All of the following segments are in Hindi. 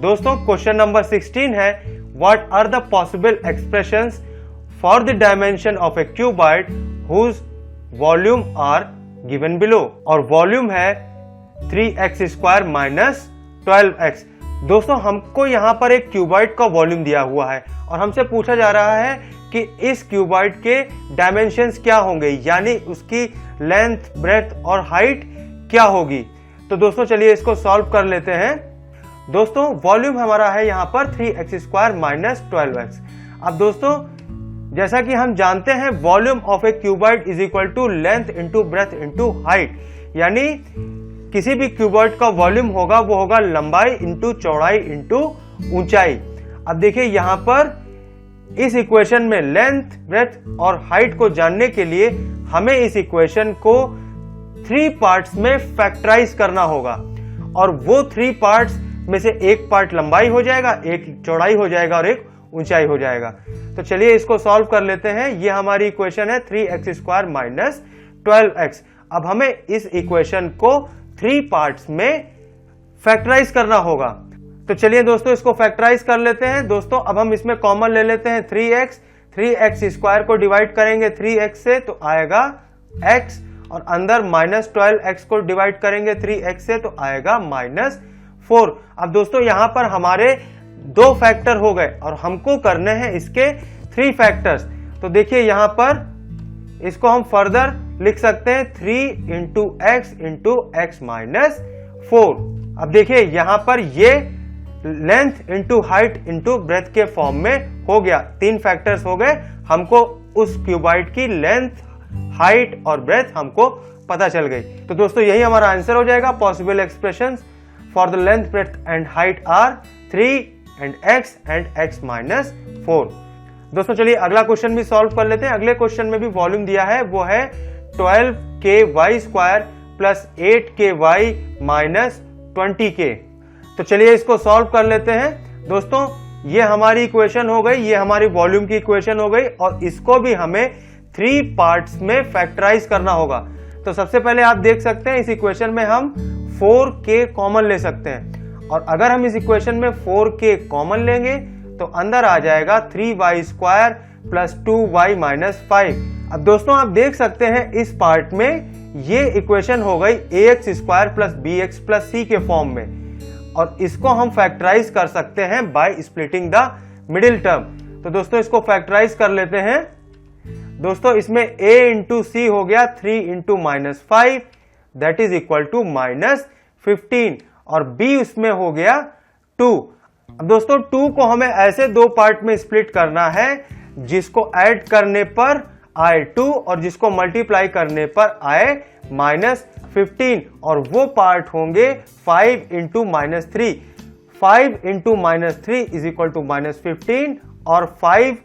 दोस्तों क्वेश्चन नंबर 16 है what are the possible expressions for the dimension of a cuboid whose volume are given below. और वॉल्यूम है 3x² माइनस 12x। दोस्तों हमको यहाँ पर एक क्यूबॉइड का वॉल्यूम दिया हुआ है और हमसे पूछा जा रहा है कि इस क्यूबॉइड के डायमेंशंस क्या होंगे, यानी उसकी लेंथ, ब्रेथ और हाइट क्या होगी। तो दोस्तों चलिए इसको सॉल्व कर लेते हैं। दोस्तों वॉल्यूम हमारा है यहाँ पर 3x² माइनस 12x। अब दोस्तों जैसा कि हम जानते हैं volume of a cuboid is equal to length into breadth into height, यानी किसी भी क्यूबॉइड का वॉल्यूम होगा वो होगा लंबाई इंटू चौड़ाई इंटू ऊंचाई। अब देखिए यहां पर इस इक्वेशन में लेंथ, ब्रेथ और हाइट को जानने के लिए हमें इस इक्वेशन को 3 पार्ट्स में फैक्टराइज करना होगा और वो 3 पार्ट्स में से एक पार्ट लंबाई हो जाएगा, एक चौड़ाई हो जाएगा और एक ऊंचाई हो जाएगा। तो चलिए इसको सॉल्व कर लेते हैं। ये हमारी इक्वेशन है 3x² माइनस 12x। अब हमें इस इक्वेशन को 3 पार्ट्स में फैक्टराइज करना होगा। तो चलिए दोस्तों इसको फैक्टराइज कर लेते हैं। दोस्तों अब हम इसमें कॉमन ले लेते हैं 3x को डिवाइड करेंगे 3x से तो आएगा x, और अंदर माइनस 12x को डिवाइड करेंगे 3x से तो आएगा -4। अब दोस्तों यहां पर हमारे 2 फैक्टर हो गए और हमको करने हैं इसके 3 फैक्टर्स। तो देखिए यहां पर इसको हम फर्दर लिख सकते हैं 3 इंटू x माइनस 4। अब देखिए यहां पर ये length into height into breadth के फॉर्म में हो गया। 3 फैक्टर्स हो गए, हमको उस क्यूबॉइड की लेंथ, हाइट और ब्रेथ हमको पता चल गई। तो दोस्तों यही हमारा आंसर हो जाएगा। Possible expressions for the length, breadth and height are 3 and x minus 4। दोस्तों चलिए अगला क्वेश्चन भी सॉल्व कर लेते हैं। अगले क्वेश्चन में भी वॉल्यूम दिया है, वो है 12ky² plus 8ky minus 20k। तो चलिए इसको सॉल्व कर लेते हैं। दोस्तों ये हमारी इक्वेशन हो गई, ये हमारी वॉल्यूम की इक्वेशन हो गई और इसको भी हमें 3 पार्ट्स में फैक्टराइज करना होगा। तो सबसे पहले आप देख सकते हैं इस इक्वेशन में हम 4k कॉमन ले सकते हैं और अगर हम इस इक्वेशन में 4k कॉमन लेंगे तो अंदर आ जाएगा 3y² प्लस 2y माइनस 5। अब दोस्तों आप देख सकते हैं इस पार्ट में ये इक्वेशन हो गई ax² plus bx plus c के फॉर्म में और इसको हम फैक्टराइज कर सकते हैं by splitting the middle term. तो दोस्तों इसको फैक्टराइज कर लेते हैं। दोस्तों इसमें a इंटू सी हो गया 3 into -5 that is equal to -15 और b उसमें हो गया 2। अब दोस्तों 2 को हमें ऐसे 2 पार्ट में स्प्लिट करना है जिसको ऐड करने पर आए 2 और जिसको मल्टीप्लाई करने पर आए -15 और वो पार्ट होंगे 5 into -3। 5 into -3 is equal to -15 और 5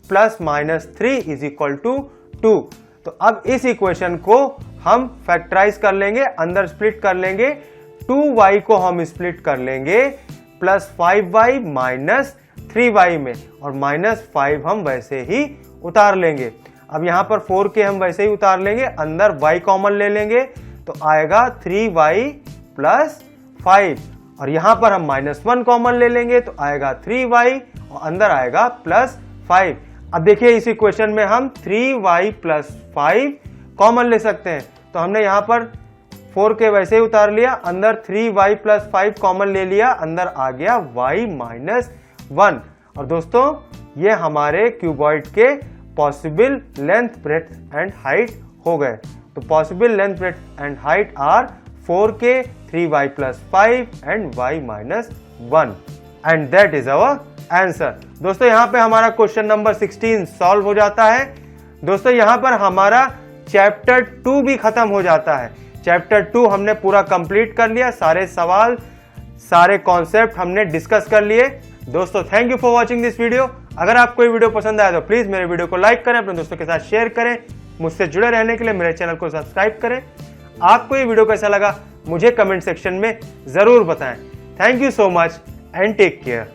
प्लस -3 इज इक्वल टू 2। तो अब इस इक्वेशन को हम फैक्टराइज कर लेंगे, अंदर स्प्लिट कर लेंगे। 2y को हम स्प्लिट कर लेंगे प्लस 5y माइनस 3y में और -5 हम वैसे ही उतार लेंगे। अब यहां पर 4k हम वैसे ही उतार लेंगे, अंदर y कॉमन ले लेंगे तो आएगा 3y प्लस 5 और यहां पर हम -1 कॉमन ले लेंगे तो आएगा 3y और अंदर आएगा +5। अब देखिए इस इक्वेशन में हम 3y प्लस 5 कॉमन ले सकते हैं तो हमने यहां पर 4k वैसे ही उतार लिया, अंदर 3y प्लस 5 कॉमन ले लिया, अंदर आ गया y माइनस 1। और दोस्तों ये हमारे क्यूबॉइड के possible length, breadth and height हो गए। तो possible length, breadth and height are 4k, 3y plus 5 and y minus 1 and that is our answer. दोस्तों यहां पे हमारा क्वेश्चन नंबर 16 सॉल्व हो जाता है। दोस्तों यहां पर हमारा चैप्टर 2 भी खत्म हो जाता है। चैप्टर 2 हमने पूरा कंप्लीट कर लिया, सारे सवाल, सारे कॉन्सेप्ट हमने डिस्कस कर लिए। दोस्तों thank you for watching this video. अगर आपको ये वीडियो पसंद आया तो प्लीज मेरे वीडियो को लाइक करें, अपने दोस्तों के साथ शेयर करें। मुझसे जुड़े रहने के लिए मेरे चैनल को सब्सक्राइब करें। आपको ये वीडियो कैसा लगा मुझे कमेंट सेक्शन में जरूर बताएं। Thank you so much and take care.